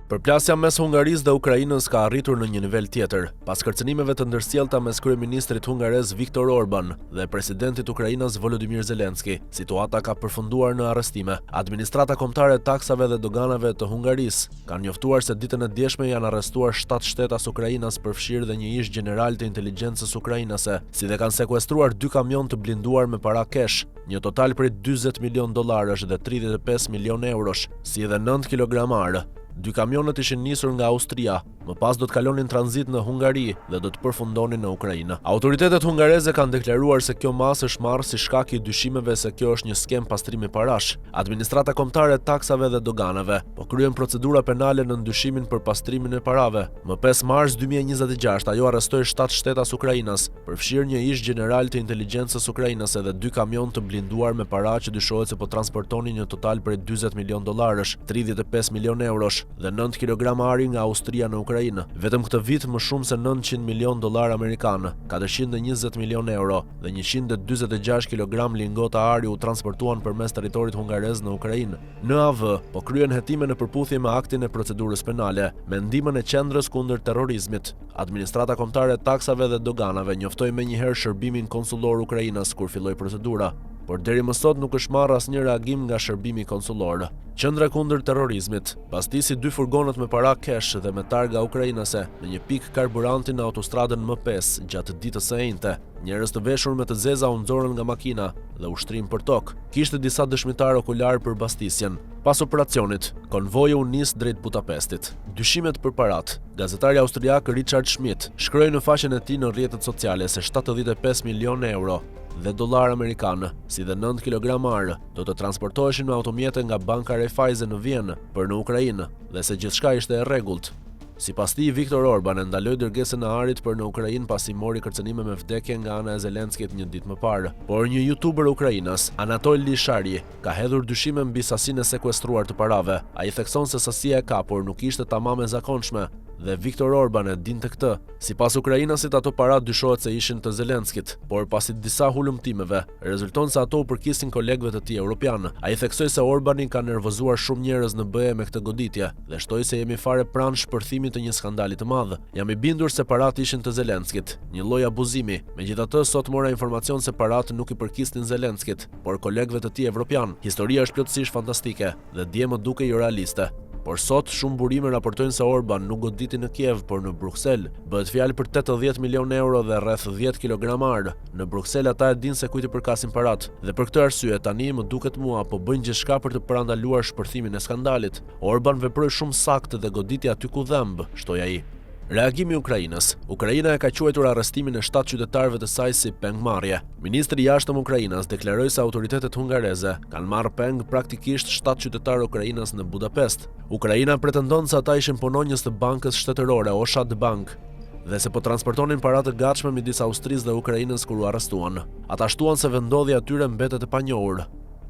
Përplasja mes Hungarisë dhe Ukrainës ka arritur në një nivel tjetër, pas kërcënimeve të ndërsjellta mes kryeministrit hungarez Viktor Orban dhe presidentit Ukrainës Volodymyr Zelensky. Situata ka përfunduar në arrestime. Administrata kombëtare e taksave dhe doganave të Hungarisë kanë njoftuar se ditën e djeshme janë arrestuar 7 shtetas Ukrainës, përfshirë dhe një ish gjeneral të inteligjencës ukrainase, si dhe kanë sekuestruar 2 kamion të blinduar me para kesh, një total prej $40 milion dhe 35 milion eurosh, si dhe 9 kilogram. 2 kamionet ishin nisur nga Austria, më pas do të kalonin tranzit në Hungari dhe do të përfundonin në Ukrainë. Autoritetet hungareze kanë deklaruar se kjo masë është marrë si shkak i dyshimeve se kjo është një skem pastrimi parash. Administrata kombëtare e taksave dhe doganave po kryen procedura penale në ndyshimin për pastrimin e parave. Më 5 mars 2026 ajo arrestoi 7 shtetas Ukrainës, përfshirë një ish gjeneral të inteligjencës ukrainase dhe 2 kamion të blinduar me para që dyshohet se po transportonin një total prej $40 milion, 35 milion eurosh dhe 9 kg ari nga Austria në Ukrainë. Vetëm këtë vit më shumë se $900 milion amerikan, 420 milion euro dhe 146 kg lingota ari u transportuan përmes territorit hungarez në Ukrainë. NAV po kryen hetime në përputhje me aktin e procedurës penale, me ndihmën e qendrës kundër terrorizmit. Administrata kombëtare e taksave dhe doganave njoftoi menjëherë shërbimin konsullor ukrainas kur filloi procedura, por deri më sot nuk është marrë asnjë reagim nga shërbimi konsullor. Qendra kundër terrorizmit pastisi 2 furgonët me para kesh dhe me targa ukrainase në një pikë karburanti në autostradën M5 gjatë ditës së njëjtë. Njerëz të veshur me të zeza u nxorën nga makina dhe ushtrim për tokë. Kishte disa dëshmitar okular për bastisjen. Pas operacionit, konvoji u nis drejt Budapestit. Dyshimet për parat. Gazetari austriak Richard Schmidt shkroi në faqen e tij në rrjetet sociale se 75 milion euro dhe dollar amerikan, si dhe 9 kg arë, do të transportoheshin me automjete nga banka Raiffeisen në Vjenë për në Ukrainë dhe se gjithçka ishte e rregullt. Sipas tij, Viktor Orban e ndaloi dërgesën e arit për në Ukrainë pasi mori kërcënime me vdekje nga ana e Zelenskit një ditë më parë. Por një youtuber ukrainas, Anatol Lishari, ka hedhur dyshime mbi sasinë e sekuestruar të parave. Ai thekson se sasia e kapur nuk ishte tamam e zakonshme dhe Viktor Orban e dinte këtë. Sipas ukrainasit, ato para dyshohet se ishin të Zelenskit, por pasi disa hulumtimeve, rezulton se ato u përkisin kolegëve të tij europian. Ai theksoi se Orbani ka nervozuar shumë njerëz në BE me këtë goditje dhe shtoi se jemi fare pranë shpërthimit të një skandali të madh. Jam i bindur se parat ishin të Zelenskit, një lloj abuzimi. Megjithatë, sot mora informacion se parat nuk i përkisnin Zelenskit, por kolegëve të tij evropian. Historia është plotësisht fantastike dhe dje më dukej realiste. Por sot shumë burime raportojnë se Orban nuk goditi në Kiev, por në Bruksel. Bëhet fjalë për 80 milion euro dhe rreth 10 kg arë. Në Bruksel ata e dinë se kujt i përkasin parat. Dhe për këtë arsye tani më duket mua po bëjnë gjithçka për të parandaluar shpërthimin e skandalit. Orban veproi shumë saktë dhe goditi aty ku dhëmb, shtoi ai. Reagimi i Ukrainës. Ukraina e ka quajtur arrestimin e 7 qytetarëve të saj si pengmarrje. Ministri i jashtëm Ukrainës deklaroi se autoritetet hungareze kanë marrë peng praktikisht 7 qytetarë Ukrainës në Budapest. Ukraina pretendon se ata ishin punonjës të bankës shtetërore Oshad Bank dhe se po transportonin para të gatshme midis Austrisë dhe Ukrainës kur u arrestuan. Ata shtuan se vendodhja e tyre mbetet e panjohur.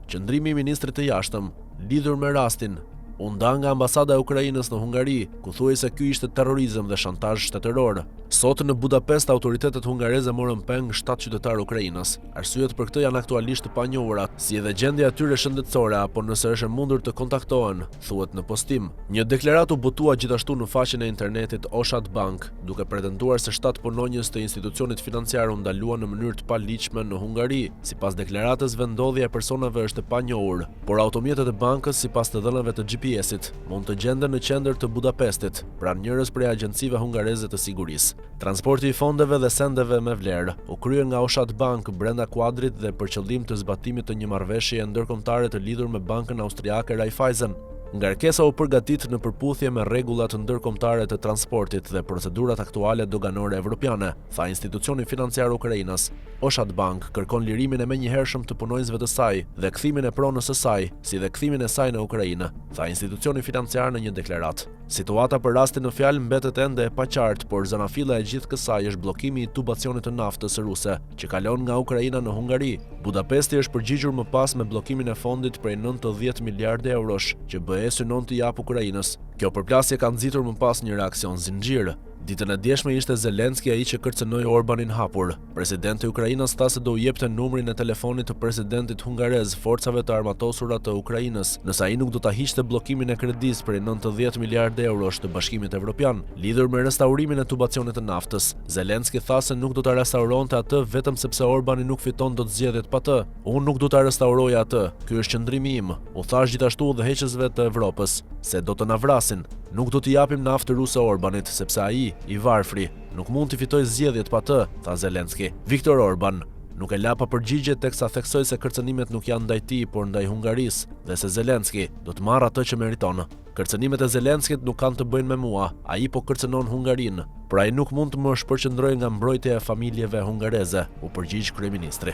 Qëndrimi i ministrit të jashtëm lidhur me rastin u nda nga ambasada e Ukrainës në Hungari, ku thuaj se ky ishte terrorizëm dhe shantazh shtetëror. Sot në Budapest autoritetet hungareze morën peng 7 qytetarë Ukrainës. Arsyet për këtë janë aktualisht të panjohura, si edhe gjendja e tyre shëndetësore apo nëse është e mundur të kontaktohen, thuhet në postim. Një deklaratë u botua gjithashtu në faqen e internetit Oshad Bank, duke pretenduar se 7 punonjës të institucionit financiar u ndaluan në mënyrë të paligjshme në Hungari. Sipas deklaratës, vendodhja e personave është e panjohur, por automjetet e bankës sipas të dhënave të GPS-it mund të gjenden në qendër të Budapestit, pranë njërës prej agjencive hungareze të sigurisë. Transporti i fondeve dhe sendeve me vlerë u kryen nga Oshad Bank brenda kuadrit dhe për qëllim të zbatimit të një marrëveshjeje ndërkombëtare të lidhur me bankën austriake Raiffeisen. Ngarkesa u përgatit në përputhje me rregullat ndërkombëtare të transportit dhe procedurat aktuale doganore evropiane, tha institucioni financiar Ukrainës. Oshad Bank kërkon lirimin e menjëhershëm të punonjësve të saj dhe kthimin e pronës së saj, si dhe kthimin e saj në Ukrainë, tha institucioni financiar në një deklaratë. Situata për rastin në fjalë mbetet ende e paqartë, por zanafilla e gjithë kësaj është bllokimi i tubacionit të naftës ruse që kalon nga Ukraina në Hungari. Budapesti është përgjigjur më pas me bllokimin e fondit prej 90 miliardë eurosh që BE synon të jap Ukrainës. Kjo përplasje ka nxitur më pas një reakcion zinxhir. Ditën e djeshme ishte Zelenski ai që kërcënoi Orbanin hapur. Presidenti i Ukrainës tha se do u jepte numrin e telefonit të presidentit hungarez forcave të armatosura të Ukrainës, nëse ai nuk do ta hiqte bllokimin e kredisë për 90 miliardë eurosh të Bashkimit Evropian, lidhur me restaurimin e tubacionit të naftës. Zelenski tha se nuk do ta restauronte atë vetëm sepse Orbani nuk fiton dot zgjedhjet pa të. Unë nuk do ta restauroja atë. Ky është qëndrimi im. U thash gjithashtu udhëheqësve të Evropës se do të na vrasin. Nuk do t'i japim naftë ruse Orbanit sepse ai i varfri nuk mund t'i fitojë zgjedhjet pa të, tha Zelenski. Viktor Orban nuk e la pa përgjigje teksa theksoi se kërcënimet nuk janë ndaj tij, por ndaj Hungarisë dhe se Zelenski do të marrë atë që meriton. Kërcënimet e Zelenskit nuk kanë të bëjnë me mua, ai po kërcënon Hungarinë, por ai nuk mund të më shpërqendrojë nga mbrojtja e familjeve hungareze, u përgjigj kryeministri.